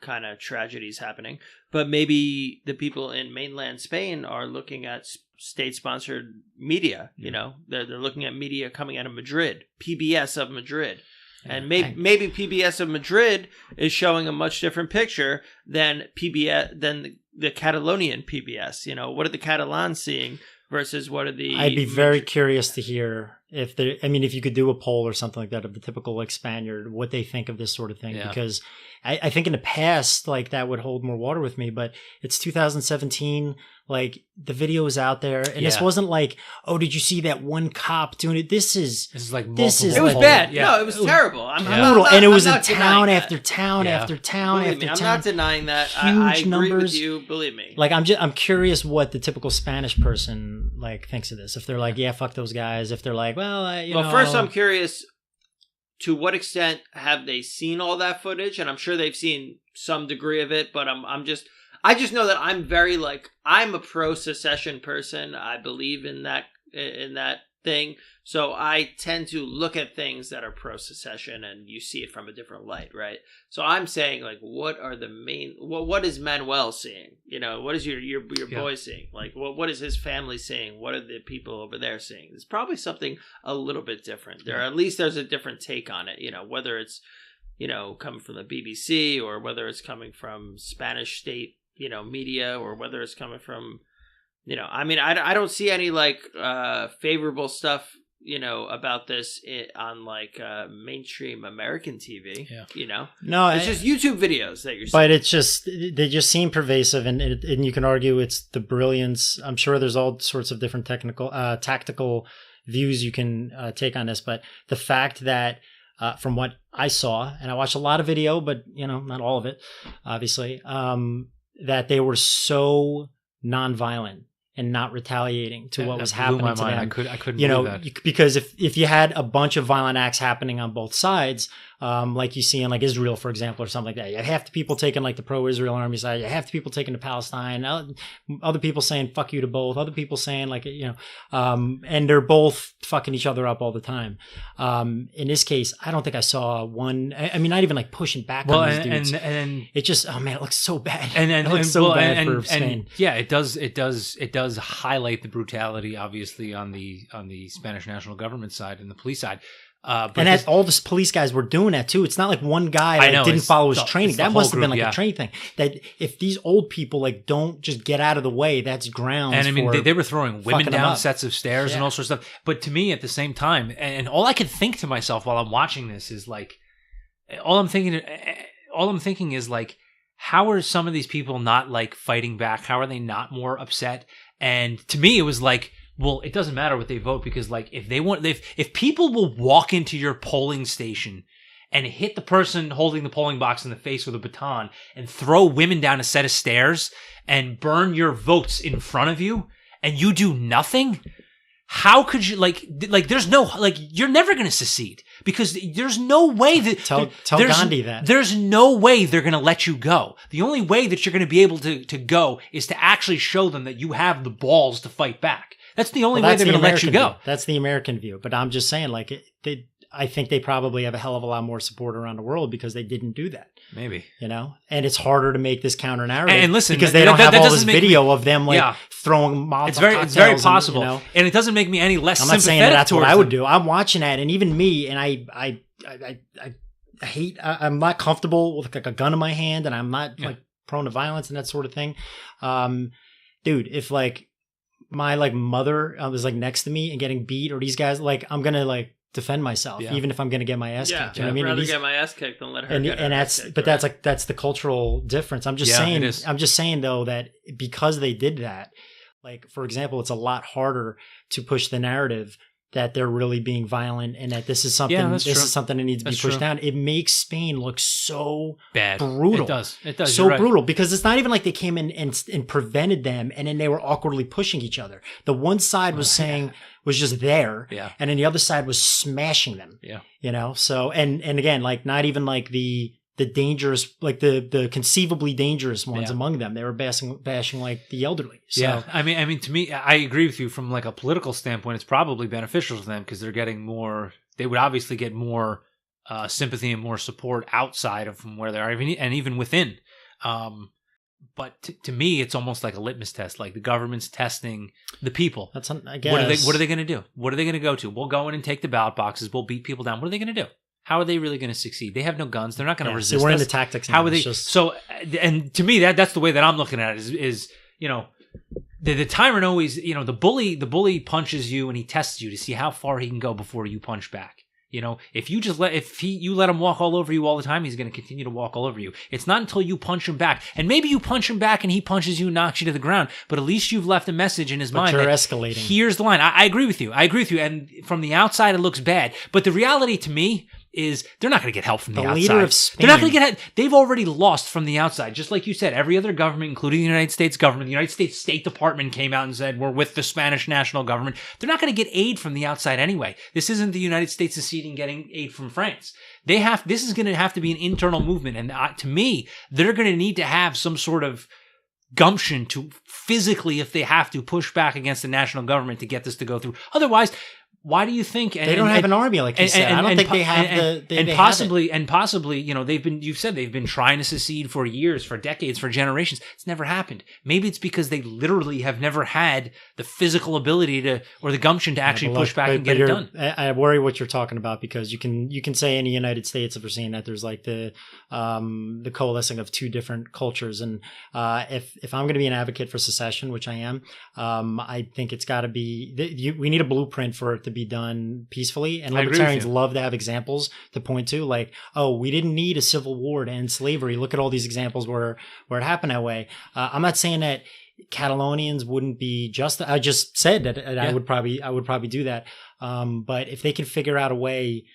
kind of tragedies happening, but maybe the people in mainland Spain are looking at state-sponsored media, you know, they're looking at media coming out of Madrid, PBS of Madrid, and maybe PBS of Madrid is showing a much different picture than the Catalonian PBS, you know, what are the Catalans seeing versus what are the... I'd be very curious to hear if you could do a poll or something like that of the typical like Spaniard, what they think of this sort of thing, because I think in the past, like that would hold more water with me, but it's 2017, like the video is out there and this wasn't like, oh, did you see that one cop doing it? This is like, it was bad. Yeah. No, it was terrible. And it was in town after town after town after town. I'm not denying that. Huge I agree numbers. with you. Believe me. Like I'm curious what the typical Spanish person like thinks of this. If they're like, yeah, fuck those guys. If they're like, well, first I'm curious, to what extent have they seen all that footage? And I'm sure they've seen some degree of it, but I just know that I'm very like, I'm a pro-secession person. I believe in that thing. So I tend to look at things that are pro-secession and you see it from a different light, right? So I'm saying like, what are the main, what is Manuel seeing? You know, what is your boy seeing? Like, what is his family seeing? What are the people over there seeing? There's probably something a little bit different there. At least there's a different take on it, you know, whether it's, you know, coming from the BBC or whether it's coming from Spanish state, you know, media, or whether it's coming from, you know, I mean, I don't see any like favorable stuff, you know, about this on like mainstream American TV. You know, no, it's just YouTube videos that you're seeing. But it's just, they just seem pervasive, and you can argue it's the brilliance. I'm sure there's all sorts of different tactical views you can take on this, but the fact that from what I saw, and I watched a lot of video, but you know, not all of it, obviously, that they were so nonviolent and not retaliating to what was happening to them. I couldn't believe that. Because if you had a bunch of violent acts happening on both sides, like you see in like Israel, for example, or something like that, you have half the people taking like the pro-Israel army side, you have half the people taking to Palestine, other people saying fuck you to both, other people saying like, you know, and they're both fucking each other up all the time. In this case, I don't think I saw one, I mean, not even like pushing back on these dudes. And it just, oh man, it looks so bad. It looks so bad for Spain. Yeah, it does highlight the brutality, obviously, on the Spanish national government side and the police side. And all the police guys were doing that too. It's not like one guy didn't follow his training. That must have been like a training thing. That if these old people like don't just get out of the way, that's grounds. And I mean, they were throwing women down sets of stairs and all sorts of stuff. But to me, at the same time, and all I could think to myself while I'm watching this is like, all I'm thinking is like, how are some of these people not like fighting back? How are they not more upset? And to me, it was like, well, it doesn't matter what they vote, because like if people will walk into your polling station and hit the person holding the polling box in the face with a baton and throw women down a set of stairs and burn your votes in front of you, and you do nothing? How could you, like there's no, like, you're never going to secede, because there's no way that Tell Gandhi that. There's no way they're going to let you go. The only way that you're going to be able to go is to actually show them that you have the balls to fight back. That's the only way they're going to let you go. View. That's the American view. But I'm just saying, like, I think they probably have a hell of a lot more support around the world because they didn't do that. Maybe. You know? And it's harder to make this counter narrative. And listen, because they don't have all this video of them, like, throwing Molotov It's very possible. And, you know? And it doesn't make me any less sympathetic. I'm not saying that's what I would do. I'm watching that, and even me, and I hate, I'm not comfortable with, like, a gun in my hand, and I'm not like prone to violence and that sort of thing. Dude, if, like, my, like, mother was, like, next to me and getting beat, or these guys, like, I'm gonna, like, defend myself, even if I'm gonna get my ass kicked. You know what I mean? I'd rather get my ass kicked than let her get her ass kicked. But that's the cultural difference. I'm just saying though, that because they did that, like, for example, it's a lot harder to push the narrative that they're really being violent and that this is something is something that needs to be pushed down. It makes Spain look so bad, brutal. It does so brutal, because it's not even like they came in and prevented them and then they were awkwardly pushing each other. The one side was saying was just there, and then the other side was smashing them. You know, so and again, like, not even like the dangerous, like the conceivably dangerous ones among them. They were bashing like the elderly. So. Yeah, I mean, to me, I agree with you from, like, a political standpoint. It's probably beneficial to them because they're getting more. They would obviously get more sympathy and more support outside of from where they are, and even within. But to me, it's almost like a litmus test. Like, the government's testing the people. That's, I guess. What are they going to do? What are they going to go to? We'll go in and take the ballot boxes. We'll beat people down. What are they going to do? How are they really going to succeed? They have no guns. They're not going to resist. So we're us. in the tactics. How are they? So, and to me, that's the way that I'm looking at it. Is you know, the tyrant always, you know, the bully punches you and he tests you to see how far he can go before you punch back. You know, if you just let him walk all over you all the time, he's going to continue to walk all over you. It's not until you punch him back, and maybe you punch him back and he punches you and knocks you to the ground, but at least you've left a message in his mind. You're escalating. Here's the line. I agree with you. And from the outside, it looks bad, but the reality to me is they're not going to get help from the outside. Leader of Spain. They're not going to get help. They've already lost from the outside. Just like you said, every other government, including the United States government, the United States State Department came out and said, we're with the Spanish national government. They're not going to get aid from the outside anyway. This isn't the United States seceding getting aid from France. This is going to have to be an internal movement. And to me, they're going to need to have some sort of gumption to physically, if they have to, push back against the national government to get this to go through. Otherwise, why do you think they don't have an army like you said? I don't think they have possibly, you know, you've said they've been trying to secede for years, for decades, for generations. It's never happened. Maybe it's because they literally have never had the physical ability or the gumption to actually push back and get it done. I worry what you're talking about, because you can say in the United States, if we're saying that there's like the coalescing of two different cultures, and if I'm going to be an advocate for secession, which I am, I think it's got to be we need a blueprint for it to be done peacefully, and libertarians love to have examples to point to, like, oh, we didn't need a civil war to end slavery. Look at all these examples where it happened that way. I'm not saying that Catalonians wouldn't be just. I just said that I would probably do that. But if they can figure out a way,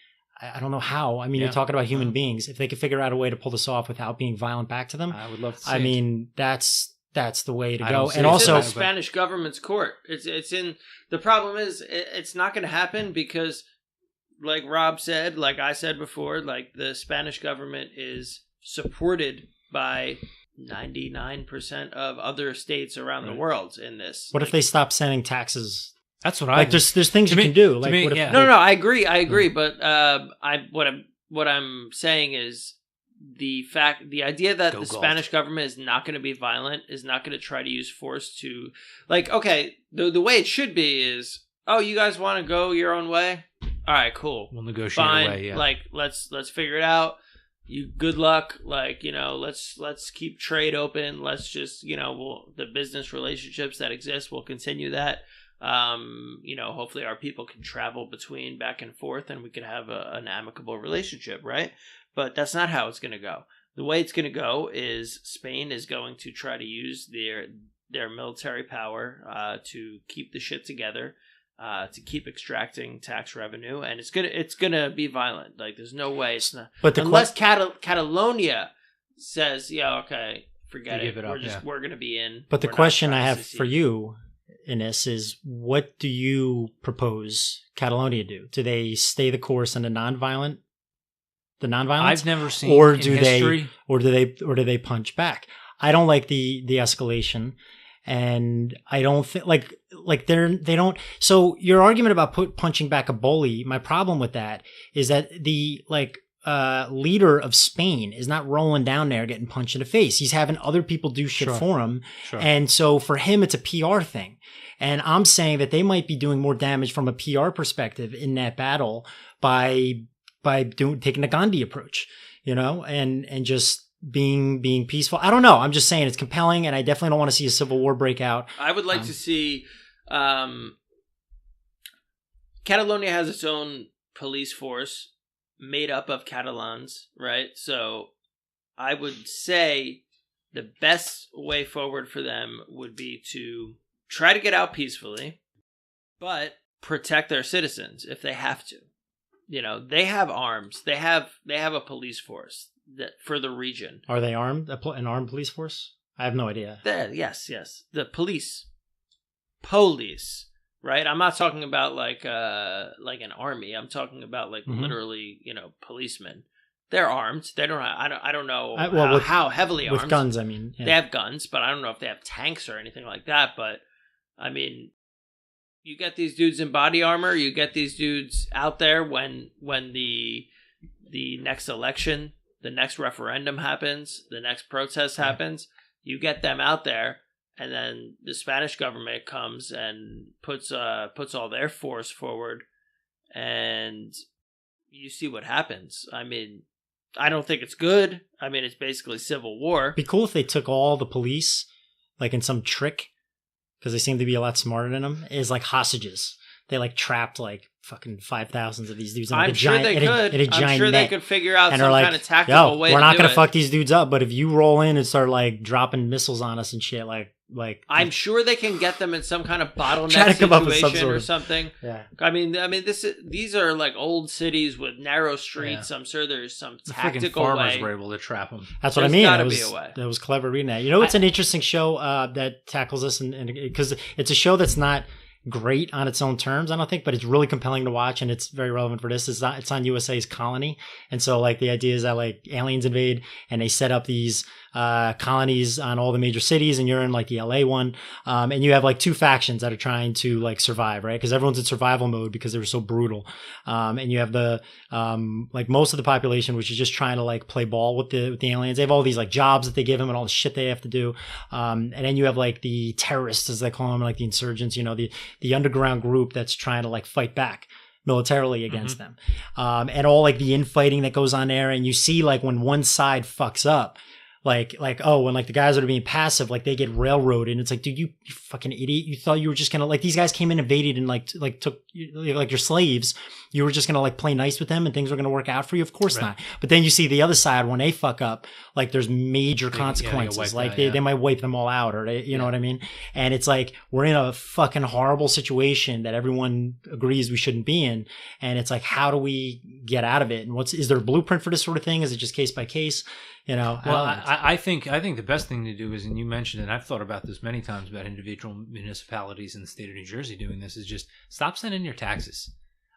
I don't know how. I mean, you're talking about human beings. If they could figure out a way to pull this off without being violent back to them, I would love to see I mean, that's the way to go. And it's also, in the Spanish government's court. It's in. The problem is, it's not going to happen because, like Rob said, like I said before, like the Spanish government is supported by 99% of other states around the world in this. What if they stop sending taxes? That's what like. There's things you can do. Like, what if, no, I agree. But what I'm saying is, the idea that the Spanish government is not going to be violent, is not going to try to use force to, like, okay, the way it should be is, oh, you guys want to go your own way? All right, cool. We'll negotiate Fine. away, yeah. Like, let's figure it out. You good luck. Like, you know, let's keep trade open. Let's just, you know, the business relationships that exist, we'll continue that. You know, hopefully our people can travel between back and forth and we can have an amicable relationship, right? But that's not how it's going to go. The way it's going to go is Spain is going to try to use their military power to keep the shit together. to keep extracting tax revenue, and it's gonna be violent. Like there's no way it's not. But unless Catalonia says, yeah, okay, forget it. Give it up, we're gonna be in. But the We're not question I trying to have secede. for you, Ines, is what do you propose Catalonia do? Do they stay the course in the nonviolence? I've never seen or in do history. they they punch back? I don't like the escalation, and I don't think like they don't. So your argument about punching back a bully, my problem with that is that the leader of Spain is not rolling down there getting punched in the face. He's having other people do shit for him. Sure. And so for him, it's a PR thing. And I'm saying that they might be doing more damage from a PR perspective in that battle by taking the Gandhi approach, and just being peaceful. I don't know. I'm just saying it's compelling, and I definitely don't want to see a civil war break out. I would like to see Catalonia has its own police force made up of Catalans, right? So I would say the best way forward for them would be to try to get out peacefully, but protect their citizens if they have to. They have arms. They have a police force that for the region. Are they armed? An armed police force? I have no idea. Yes. The police, right? I'm not talking about like an army. I'm talking about literally, policemen. They're armed. They don't. I don't know how heavily armed. With guns, I mean. Yeah. They have guns, but I don't know if they have tanks or anything like that. But I mean, you get these dudes in body armor. You get these dudes out there when the next election, the next referendum happens, the next protest happens. You get them out there, and then the Spanish government comes and puts all their force forward, and you see what happens. I mean, I don't think it's good. I mean, it's basically civil war. It'd be cool if they took all the police, like in some trick, because they seem to be a lot smarter than them, is like hostages. They trapped fucking 5,000 of these dudes in I'm sure they could. I'm sure they could figure out some kind of tactical way. We're not going to fuck these dudes up, but if you roll in and start dropping missiles on us and shit, I'm sure they can get them in some kind of bottleneck try to come up with situation or something. Yeah. I mean, these are old cities with narrow streets. Yeah. I'm sure there's some tactical farmers way. Were able to trap them. That's what I mean. That was clever reading that. It's an interesting show that tackles this, and because it's a show that's not great on its own terms, I don't think, but it's really compelling to watch, and it's very relevant for this. It's on USA's Colony, and so the idea is that aliens invade and they set up these colonies on all the major cities, and you're in the LA one, and you have two factions that are trying to survive, right? Because everyone's in survival mode because they were so brutal, and you have the most of the population which is just trying to play ball with the aliens. They have all these jobs that they give them and all the shit they have to do, and then you have the terrorists, as they call them, the insurgents, the underground group that's trying to fight back militarily against them, and all the infighting that goes on there. And you see when one side fucks up, when the guys that are being passive, they get railroaded, and it's dude, you fucking idiot, you thought you were just gonna these guys came in, invaded, and took your slaves. You were just gonna play nice with them and things were gonna work out for you? Of course not. But then you see the other side, when they fuck up, there's major consequences. They might wipe them all out, or you know what I mean? And it's we're in a fucking horrible situation that everyone agrees we shouldn't be in, and it's how do we get out of it? And is there a blueprint for this sort of thing? Is it just case by case? I think the best thing to do is, and you mentioned it, and I've thought about this many times about individual municipalities in the state of New Jersey doing this, is just stop sending your taxes.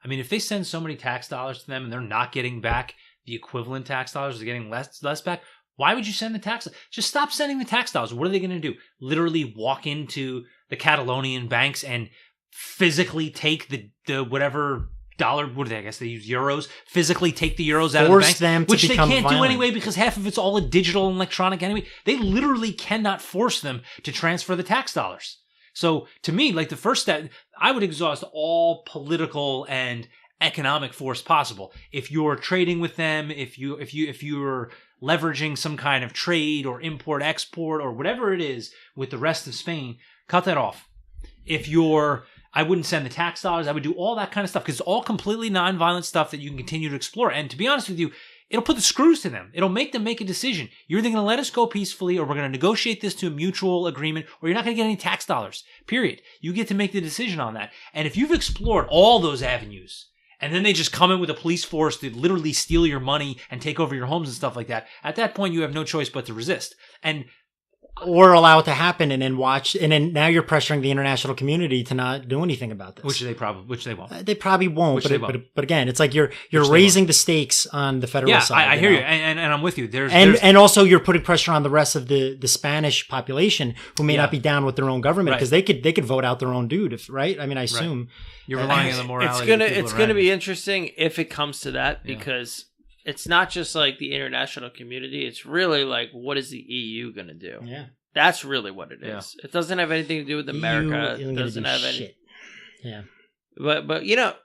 I mean, if they send so many tax dollars to them and they're not getting back the equivalent tax dollars, they're getting less back, why would you send the tax? Just stop sending the tax dollars. What are they going to do? Literally walk into the Catalonian banks and physically take the whatever dollar, what do they? I guess they use euros. Physically take the euros out of the bank, them to which they can't violent. do anyway because half of it's all a digital and electronic anyway. They literally cannot force them to transfer the tax dollars. So to me, the first step, I would exhaust all political and economic force possible. If you're trading with them, if you're leveraging some kind of trade or import export or whatever it is with the rest of Spain, cut that off. I wouldn't send the tax dollars. I would do all that kind of stuff because it's all completely nonviolent stuff that you can continue to explore. And to be honest with you, it'll put the screws to them. It'll make them make a decision. You're either going to let us go peacefully, or we're going to negotiate this to a mutual agreement, or you're not going to get any tax dollars, period. You get to make the decision on that. And if you've explored all those avenues, and then they just come in with a police force to literally steal your money and take over your homes and stuff like that, at that point you have no choice but to resist. Or allow it to happen and then watch, and then now you're pressuring the international community to not do anything about this. Which they won't. They probably won't. But again, it's like you're raising the stakes on the federal side. I hear you, and I'm with you. And also you're putting pressure on the rest of the Spanish population who may not be down with their own government, because they could vote out their own dude, right? I mean, I assume you're relying on the morality. It's gonna be interesting if it comes to that, because it's not just like the international community. It's really like, what is the EU going to do? Yeah. That's really what it is. It doesn't have anything to do with America. It doesn't have any shit. Yeah. But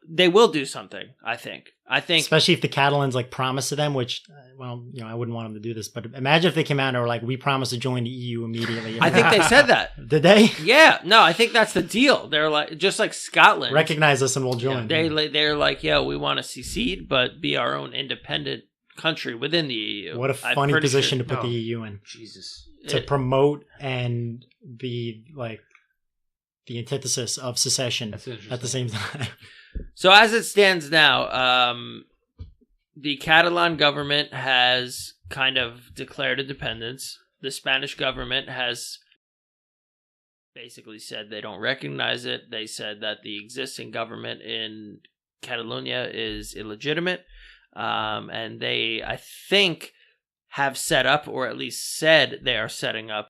they will do something, I think. Especially if the Catalans promise to them, which, I wouldn't want them to do this, but imagine if they came out and were like, we promise to join the EU immediately. I think they said that. Did they? Yeah. No, I think that's the deal. They're like, just like Scotland. Recognize us and we'll join. They're like, we want to secede, but be our own independent country within the EU. What a funny position to put the EU in. Jesus. To promote and be the antithesis of secession at the same time. So as it stands now, the Catalan government has kind of declared independence. The Spanish government has basically said they don't recognize it. They said that the existing government in Catalonia is illegitimate. And they, I think, have set up, or at least said they are setting up,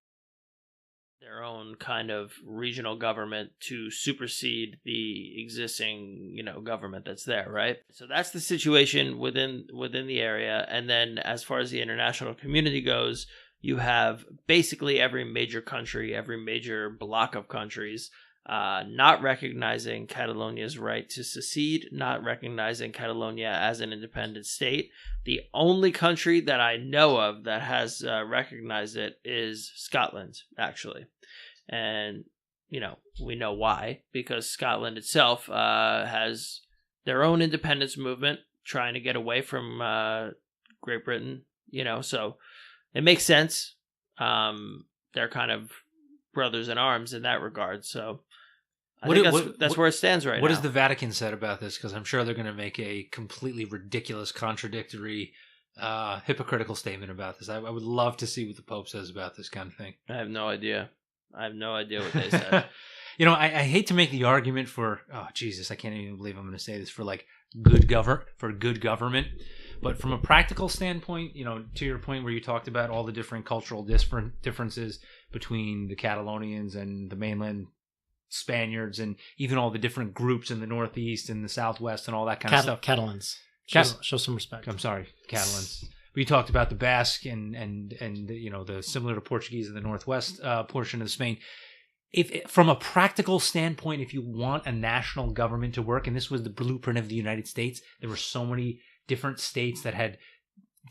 their own kind of regional government to supersede the existing, government that's there, right? So that's the situation within the area. And then as far as the international community goes, you have basically every major country, every major block of countries not recognizing Catalonia's right to secede, not recognizing Catalonia as an independent state. The only country that I know of that has recognized it is Scotland, actually. And, we know why, because Scotland itself has their own independence movement trying to get away from Great Britain, so it makes sense. They're kind of brothers in arms in that regard, so I think that's where it stands right now. What has the Vatican said about this? Because I'm sure they're going to make a completely ridiculous, contradictory, hypocritical statement about this. I would love to see what the Pope says about this kind of thing. I have no idea. What they said. I hate to make the argument for, Jesus, I can't even believe I'm going to say this, for good government. But from a practical standpoint, to your point where you talked about all the different cultural differences between the Catalonians and the mainland Spaniards, and even all the different groups in the Northeast and the Southwest and all that kind of stuff. Catalans. Show some respect. I'm sorry, Catalans. We talked about the Basque and the similar to Portuguese in the Northwest portion of Spain. If from a practical standpoint, if you want a national government to work, and this was the blueprint of the United States, there were so many different states that had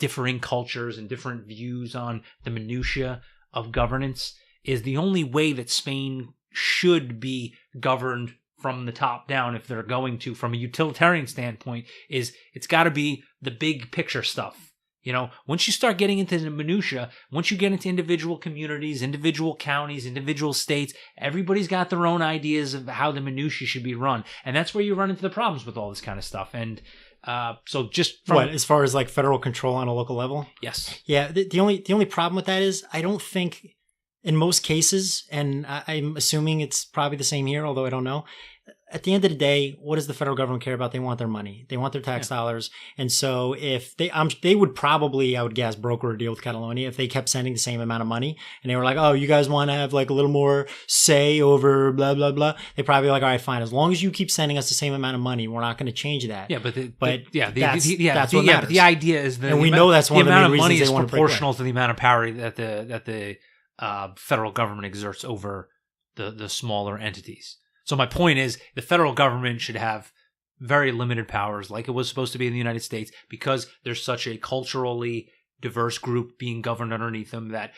differing cultures and different views on the minutiae of governance, is the only way that Spain should be governed from the top down, if they're going to, from a utilitarian standpoint, is it's got to be the big picture stuff. Once you start getting into the minutia, once you get into individual communities, individual counties, individual states, everybody's got their own ideas of how the minutia should be run. And that's where you run into the problems with all this kind of stuff. And so just from... as far as federal control on a local level? Yes. Yeah. The only problem with that is I don't think in most cases, and I'm assuming it's probably the same here, although I don't know, at the end of the day, what does the federal government care about? They want their money. They want their tax dollars. And so if they would probably, I would guess, broker a deal with Catalonia if they kept sending the same amount of money. And they were like, oh, you guys want to have a little more say over blah, blah, blah. They probably all right, fine. As long as you keep sending us the same amount of money, we're not going to change that. Yeah, that's what matters. The idea is that we know that's one of the main money reasons is they want to proportional to the amount of power that the federal government exerts over the smaller entities. So my point is the federal government should have very limited powers like it was supposed to be in the United States, because there's such a culturally diverse group being governed underneath them that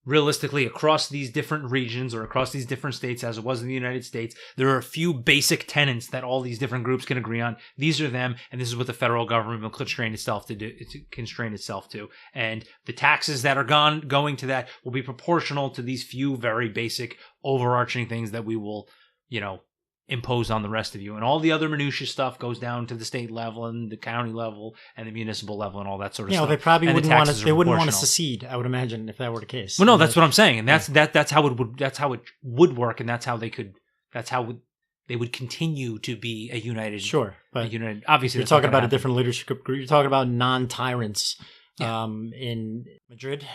realistically, across these different regions or across these different states, as it was in the United States, there are a few basic tenets that all these different groups can agree on. These are them, and this is what the federal government will constrain itself to. And the taxes that are going to that will be proportional to these few very basic overarching things that we will, impose on the rest of you. And all the other minutiae stuff goes down to the state level and the county level and the municipal level and all that sort of stuff. They probably wouldn't want to. They wouldn't want to proportional. secede, I would imagine, if that were the case. Well, no, that's what I'm saying, and that's how it would work, and that's how they would continue to be a united. Sure, but obviously you're talking about a different leadership group. You're talking about non-tyrants in Madrid.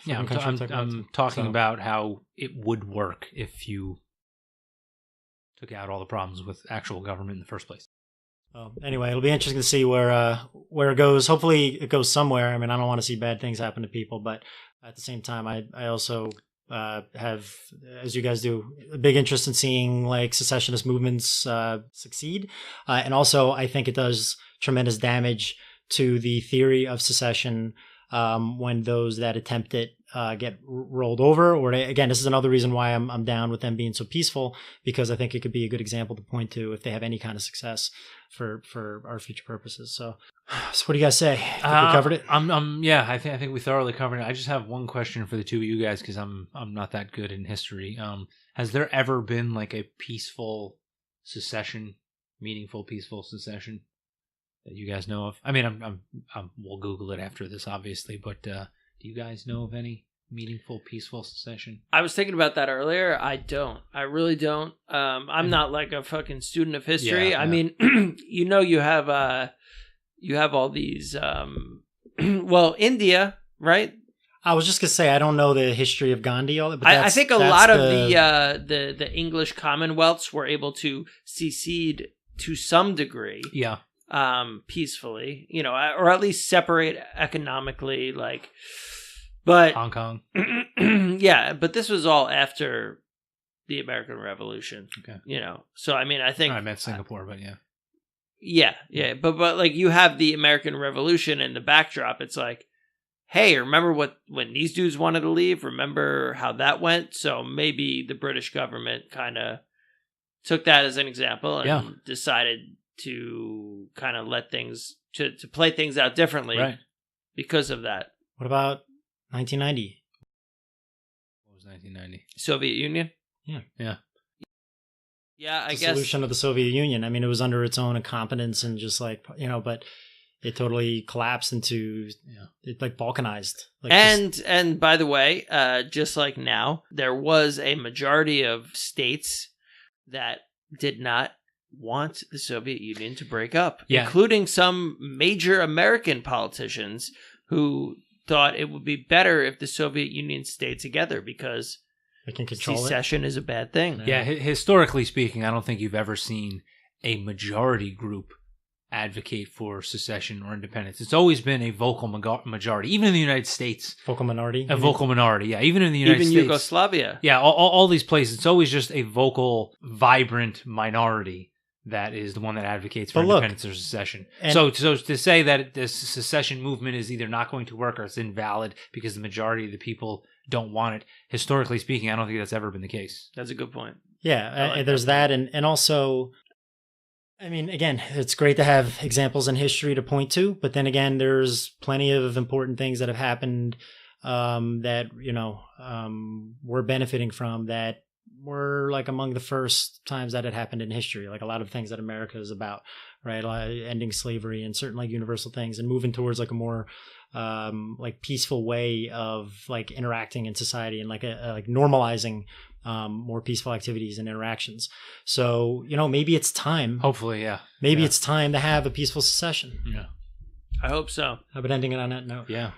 Yeah, I'm talking about how it would work if you took out all the problems with actual government in the first place. Anyway, it'll be interesting to see where it goes. Hopefully it goes somewhere. I mean, I don't want to see bad things happen to people, but at the same time, I also have, as you guys do, a big interest in seeing like secessionist movements succeed. And also, I think it does tremendous damage to the theory of secession when those that attempt it get rolled over. Or again, this is another reason why I'm down with them being so peaceful, because I think it could be a good example to point to if they have any kind of success for our future purposes. So what do you guys say? Think we covered it? I think we thoroughly covered it. I just have one question for the two of you guys, because I'm not that good in history. Has there ever been like a peaceful secession, meaningful peaceful secession that you guys know of? I mean, we'll Google it after this, obviously, but do you guys know of any meaningful, peaceful secession? I was thinking about that earlier. I don't. I really don't. I'm not like a fucking student of history. Yeah. I mean, you have all these. Well, India, right? I was just gonna say I don't know the history of Gandhi. But I think a lot of the English Commonwealths were able to secede to some degree. Yeah. Peacefully, or at least separate economically, but Hong Kong. Yeah, but this was all after the American Revolution. Okay. So I mean, I think I meant Singapore, but yeah. Yeah, but like you have the American Revolution in the backdrop. It's like, hey, remember when these dudes wanted to leave? Remember how that went? So maybe the British government kind of took that as an example and decided to kind of let things to play things out differently, right, because of that. What about 1990? What was 1990? Soviet Union? Yeah. I guess. Solution of the Soviet Union. I mean, it was under its own incompetence and just like, but it totally collapsed into, it like balkanized. And by the way, just like now, there was a majority of states that did not want the Soviet Union to break up, including some major American politicians who thought it would be better if the Soviet Union stayed together because they can control secession is a bad thing. Yeah, historically speaking, I don't think you've ever seen a majority group advocate for secession or independence. It's always been a vocal majority, even in the United States. Vocal minority? A vocal minority, yeah. Even in the United States. Even Yugoslavia. Yeah, all these places. It's always just a vocal, vibrant minority that is the one that advocates for independence or secession. So to say that the secession movement is either not going to work or it's invalid because the majority of the people don't want it, historically speaking, I don't think that's ever been the case. That's a good point. Yeah, there's that. And also, I mean, again, it's great to have examples in history to point to, but then again, there's plenty of important things that have happened that, we're benefiting from that were like among the first times that it happened in history. Like a lot of things that America is about, right? Ending slavery and certain like universal things and moving towards like a more like peaceful way of like interacting in society and like like normalizing more peaceful activities and interactions. So, maybe it's time. Hopefully, yeah. Maybe it's time to have a peaceful secession. Yeah. I hope so. How about ending it on that note? Yeah.